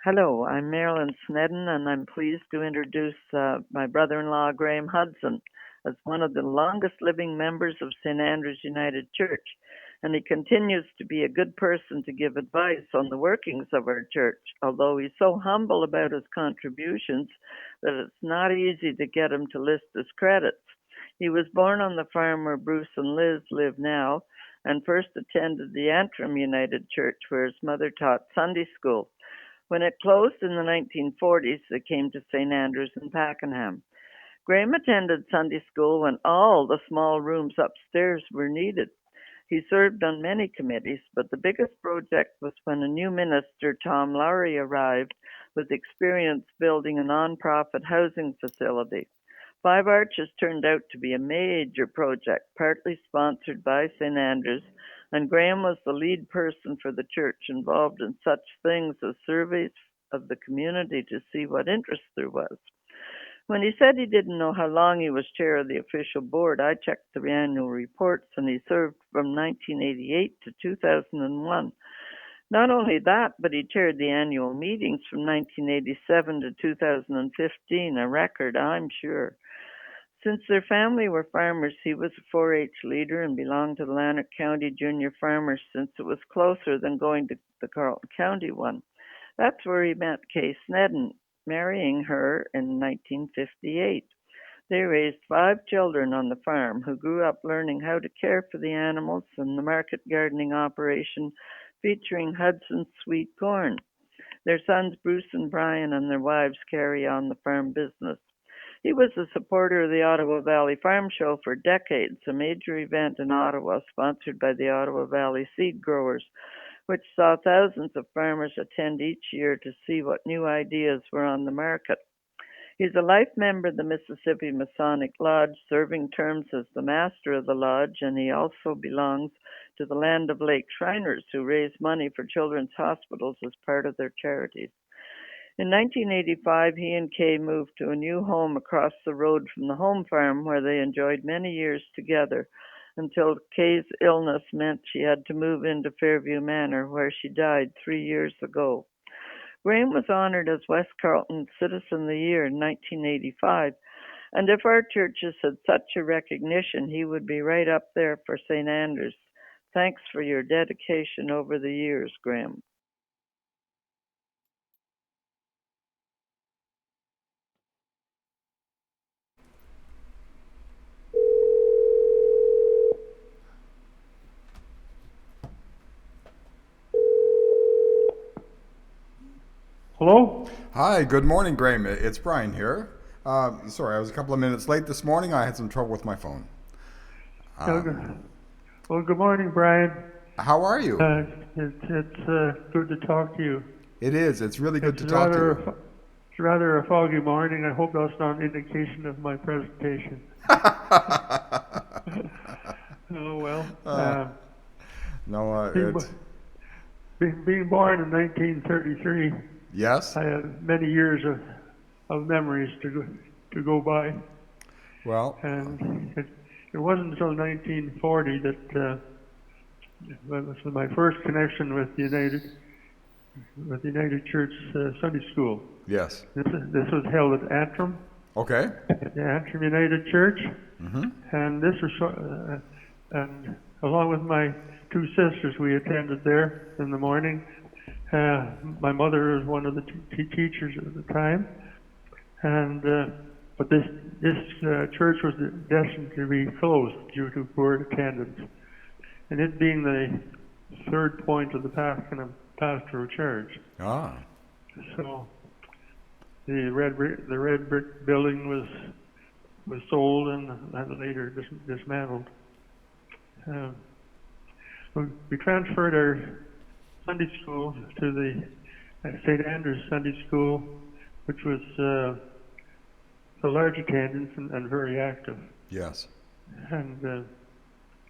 Hello, I'm Marilyn Snedden, and I'm pleased to introduce my brother-in-law, Graham Hudson, as one of the longest living members of St. Andrew's United Church. And he continues to be a good person to give advice on the workings of our church, although he's so humble about his contributions that it's not easy to get him to list his credits. He was born on the farm where Bruce and Liz live now, and first attended the Antrim United Church, where his mother taught Sunday school. When it closed in the 1940s, they came to St. Andrews in Pakenham. Graham attended Sunday school when all the small rooms upstairs were needed. He served on many committees, but the biggest project was when a new minister, Tom Lowry, arrived with experience building a non-profit housing facility. Five Arches turned out to be a major project, partly sponsored by St. Andrews, and Graham was the lead person for the church, involved in such things as surveys of the community to see what interest there was. When he said he didn't know how long he was chair of the official board, I checked the annual reports, and he served from 1988 to 2001. Not only that, but he chaired the annual meetings from 1987 to 2015, a record, I'm sure. Since their family were farmers, he was a 4-H leader and belonged to the Lanark County Junior Farmers since it was closer than going to the Carleton County one. That's where he met Kay Snedden, marrying her in 1958. They raised 5 children on the farm who grew up learning how to care for the animals in the market gardening operation featuring Hudson sweet corn. Their sons Bruce and Brian and their wives carry on the farm business. He was a supporter of the Ottawa Valley Farm Show for decades, a major event in Ottawa sponsored by the Ottawa Valley Seed Growers, which saw thousands of farmers attend each year to see what new ideas were on the market. He's a life member of the Mississippi Masonic Lodge, serving terms as the master of the lodge, and he also belongs to the Land of Lake Shriners, who raise money for children's hospitals as part of their charities. In 1985, he and Kay moved to a new home across the road from the home farm where they enjoyed many years together until Kay's illness meant she had to move into Fairview Manor, where she died 3 years ago. Graham was honored as West Carleton Citizen of the Year in 1985, and if our churches had such a recognition, he would be right up there for St. Andrews. Thanks for your dedication over the years, Graham. Hello? Hi, good morning, Graham. It's Brian here. Sorry, I was a couple of minutes late this morning. I had some trouble with my phone. Well, good morning, Brian. How are you? It's good to talk to you. It is. It's really good It's to talk to you. it's rather a foggy morning. I hope that's not an indication of my presentation. Oh, well. No, Being, it's being born in 1933, yes. I have many years of memories to go by. Well, And it wasn't until 1940 that was my first connection with the United Church Sunday School. yes. This was held at Antrim, Okay. the Antrim United Church, Mm-hmm. and this was and along with my 2 sisters, we attended there in the morning. My mother was one of the teachers at the time, and but this church was destined to be closed due to poor attendance, and it being the 3rd point of the pastoral church. Ah. So the red brick building was sold and later dismantled. We transferred our Sunday school to the St. Andrews Sunday School, which was a large attendance and very active. Yes. And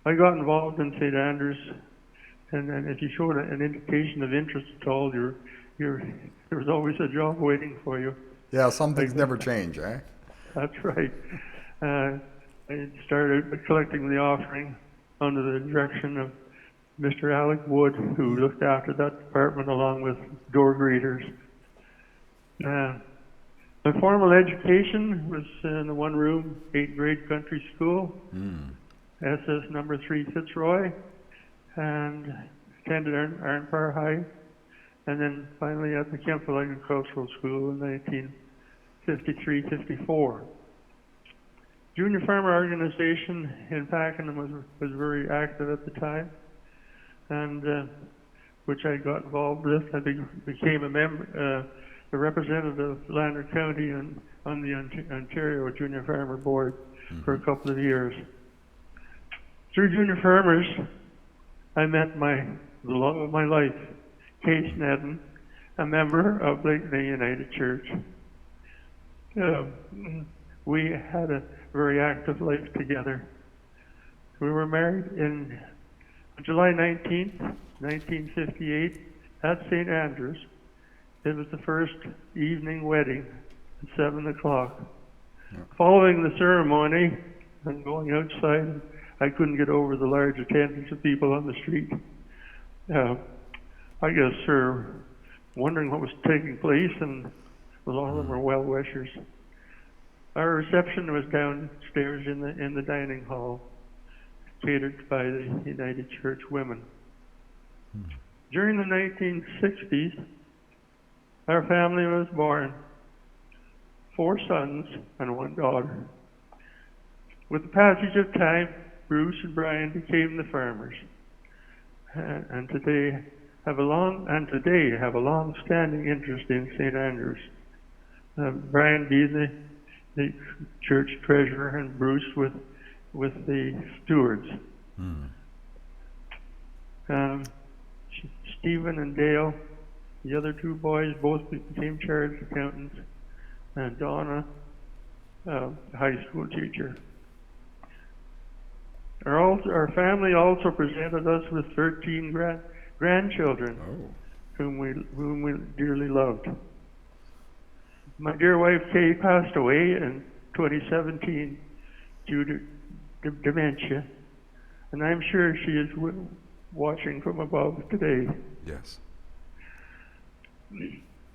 I got involved in St. Andrews, and if you showed an indication of interest at all, there was always a job waiting for you. Yeah. Some things never change, eh? That's right. I started collecting the offering under the direction of Mr. Alec Wood, who looked after that department along with door greeters. My formal education was in the one-room, 8th grade country school, SS number 3 Fitzroy, and attended Arnpar High, and then finally at the Kempville Agricultural School in 1953-54. Junior Farmer Organization in Pakenham was very active at the time, and which I got involved with. I became a member, a representative of Lander County on the Ontario Junior Farmer Board for a couple of years. Through Junior Farmers, I met the love of my life, Kay Snedden, a member of the United Church. We had a very active life together. We were married on July 19th, 1958, at St. Andrews. It was the first evening wedding at 7 o'clock. Yeah. Following the ceremony and going outside, I couldn't get over the large attendance of people on the street. I guess they're wondering what was taking place, and a lot of them were well-wishers. Our reception was downstairs in the dining hall, catered by the United Church women. During the 1960s, our family was born, 4 sons and 1 daughter. With the passage of time, Bruce and Brian became the farmers, and today have a long-standing interest in St. Andrews. Brian being the church treasurer, and Bruce with the stewards. Stephen and Dale, the other 2 boys, both became chartered accountants, and Donna, high school teacher. Our family also presented us with 13 grandchildren, whom we dearly loved. My dear wife Kay passed away in 2017 due to dementia, and I'm sure she is watching from above today. Yes.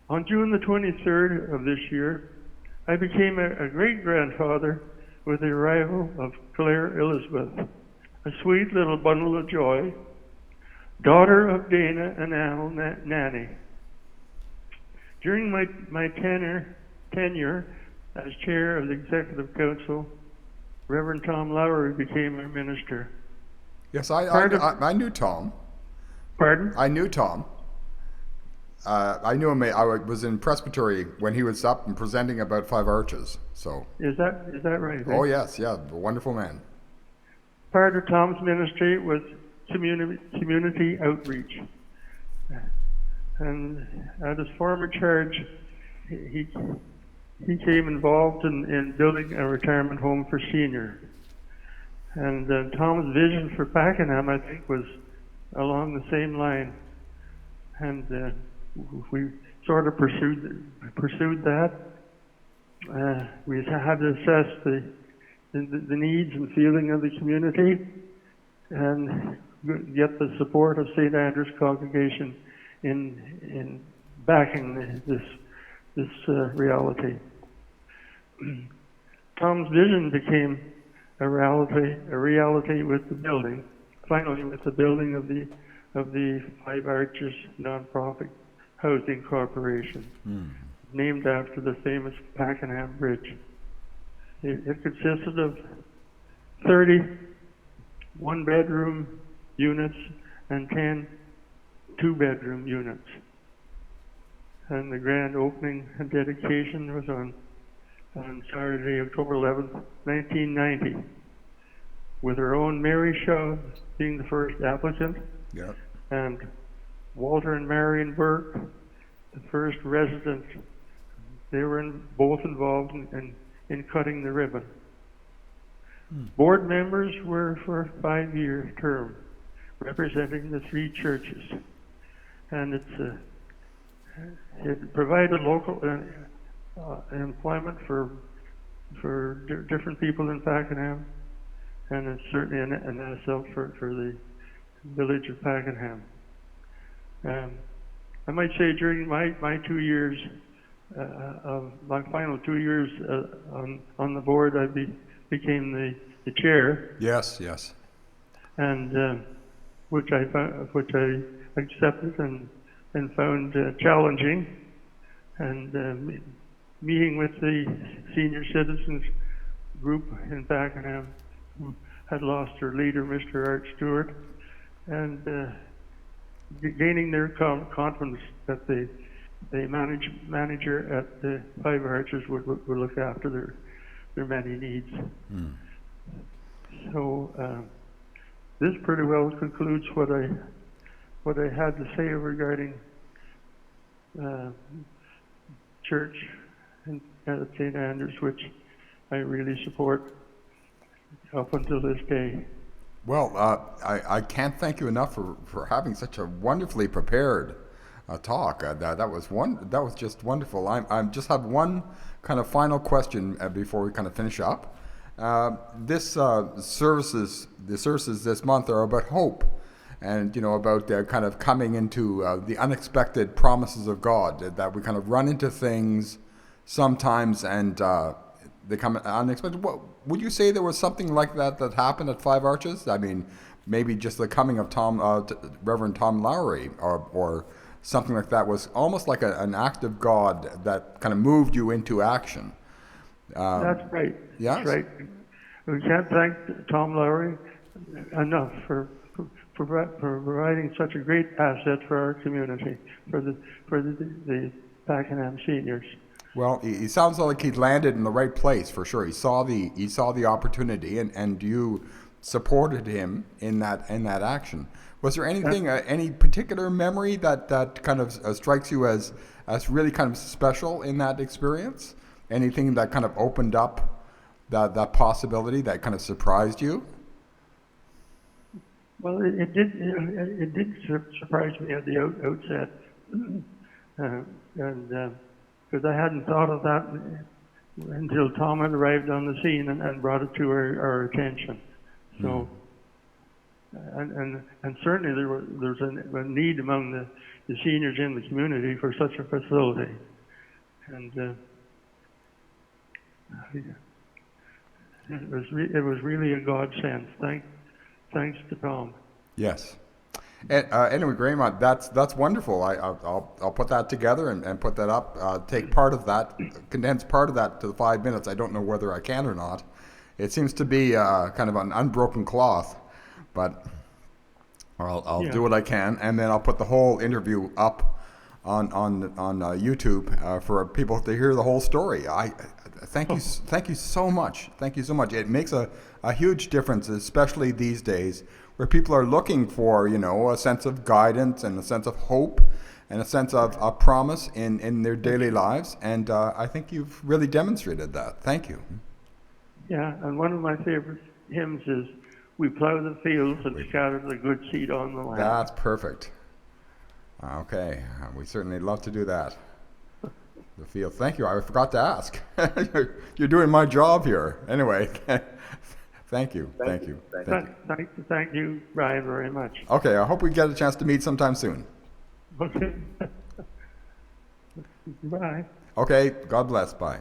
On June the 23rd of this year, I became a great-grandfather with the arrival of Claire Elizabeth, a sweet little bundle of joy, daughter of Dana and Al Nanny. During my tenure as chair of the Executive Council, Reverend Tom Lowry became our minister. Yes, I knew Tom. Pardon? I knew Tom. I knew him. I was in Presbytery when he was up and presenting about 5 Arches. So is that right? Oh yes, yeah, a wonderful man. Part of Tom's ministry was community outreach, and at his former charge, he became involved in building a retirement home for seniors. And Tom's vision for Pakenham, I think, was along the same line, and we sort of pursued that. We had to assess the needs and feeling of the community, and get the support of St. Andrew's congregation in backing this reality. Tom's vision became a reality with the building. Finally, with the building of the 5 Arches nonprofit housing corporation, named after the famous Pakenham Bridge. It consisted of 30 one-bedroom units and 10 two-bedroom units. And the grand opening and dedication was on Saturday, October 11th, 1990, with our own Mary Shaw being the first applicant, and Walter and Marion Burke, the first residents. They were both involved in cutting the ribbon. Board members were for a 5-year term, representing the 3 churches, and it provided local employment for different people in Pakenham, and it's certainly an asset for the village of Pakenham. I might say during my 2 years of my final 2 years on the board, I became the chair, Yes, yes. and which I accepted and found challenging, and meeting with the senior citizens group in Pakenham, who had lost their leader, Mr. Art Stewart, and gaining their confidence that the manager at the Five Arches would look after their many needs. Mm. So this pretty well concludes what I had to say regarding church at St. Andrews, which I really support up until this day. Well, I can't thank you enough for having such a wonderfully prepared talk. That was just wonderful. I just have one kind of final question before we kind of finish up. The services this month are about hope, and about kind of coming into the unexpected promises of God. That we kind of run into things sometimes, and they come unexpected. Would you say there was something like that happened at Five Arches? I mean, maybe just the coming of Reverend Tom Lowry, or something like that was almost like an act of God that kind of moved you into action. That's right. Yes? That's right. We can't thank Tom Lowry enough for providing such a great asset for our community, for the Pakenham seniors. Well, he sounds like he landed in the right place for sure. He saw the opportunity, and you supported him in that action. Was there anything, any particular memory that kind of strikes you as really kind of special in that experience? Anything that kind of opened up that possibility that kind of surprised you? Well, it did surprise me at the outset, and because I hadn't thought of that until Tom had arrived on the scene and brought it to our attention. So, and certainly there's a need among the seniors in the community for such a facility, and it was really a godsend. Thanks to Tom. Yes. Anyway, Graham, that's wonderful. I'll put that together and put that up. Take part of that, condense part of that to the 5 minutes. I don't know whether I can or not. It seems to be kind of an unbroken cloth, but I'll do what I can, and then I'll put the whole interview up on YouTube for people to hear the whole story. Thank you so much. Thank you so much. It makes a huge difference, especially these days, where people are looking for, a sense of guidance and a sense of hope and a sense of promise in their daily lives. And I think you've really demonstrated that. Thank you. Yeah, and one of my favorite hymns is, "We plow the fields and scatter the good seed on the land." That's perfect. Okay, we certainly love to do that. The field. Thank you. I forgot to ask. You're doing my job here. Anyway, thank you. Thank you. Thank you, Brian, very much. Okay, I hope we get a chance to meet sometime soon. Okay. Bye. Okay, God bless. Bye.